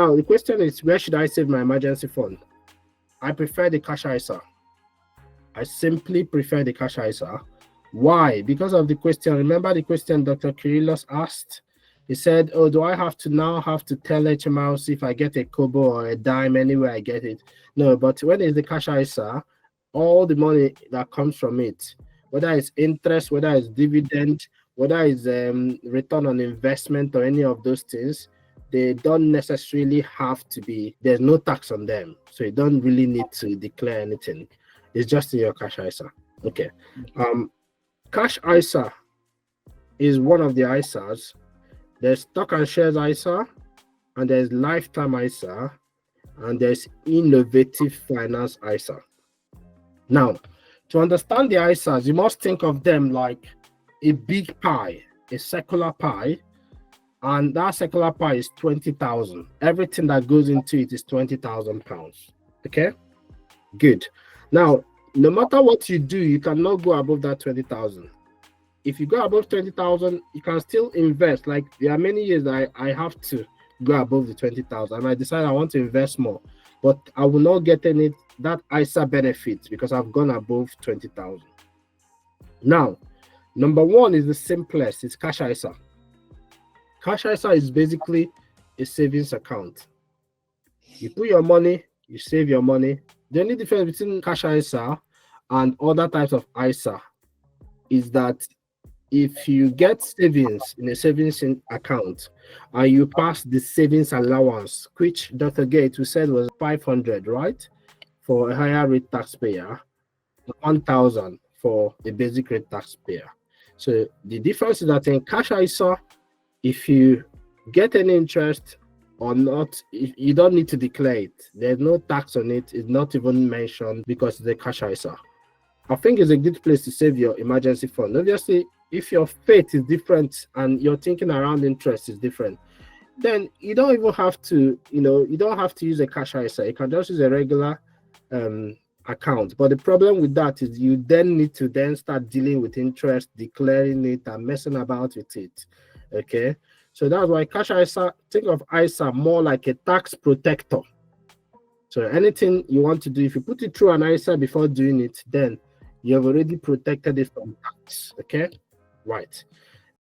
Now the question is, where should I save my emergency fund? I prefer the cash ISA. I simply prefer the cash ISA. Why? Because of the question. Remember the question Dr. Kyrillos asked? He said, oh, do I have to tell HMRC if I get a kobo or a dime anywhere I get it? No, but when it's the cash ISA, all the money that comes from it, whether it's interest, whether it's dividend, whether it's return on investment or any of those things, they don't necessarily have to be, there's no tax on them. So you don't really need to declare anything. It's just in your cash ISA. Okay. Cash ISA is one of the ISAs. There's stock and shares ISA, and there's lifetime ISA, and there's innovative finance ISA. Now, to understand the ISAs, you must think of them like a big pie, a circular pie, and that circular pie is 20,000. Everything that goes into it is 20,000 pounds. Okay, good. Now, no matter what you do, you cannot go above that 20,000. If you go above 20,000, you can still invest. Like there are many years that I have to go above the 20,000, and I decide I want to invest more, but I will not get any that ISA benefit because I've gone above 20,000. Now, number one is the simplest. It's cash ISA. Cash ISA is basically a savings account. You put your money, you save your money. The only difference between cash ISA and other types of ISA is that if you get savings in a savings account and you pass the savings allowance, which Dr. Gates, we said was 500, right? For a higher rate taxpayer, 1,000 for a basic rate taxpayer. So the difference is that in cash ISA, if you get any interest or not, you don't need to declare it. There's no tax on it. It's not even mentioned because it's a cash ISA. I think it's a good place to save your emergency fund. Obviously, if your faith is different and your thinking around interest is different, then you don't even have to, you don't have to use a cash ISA. You can just use a regular account. But the problem with that is you then need to then start dealing with interest, declaring it, and messing about with it. Okay, so that's why cash ISA, think of ISA more like a tax protector. So anything you want to do, if you put it through an ISA before doing it, then you have already protected it from tax. Okay, right.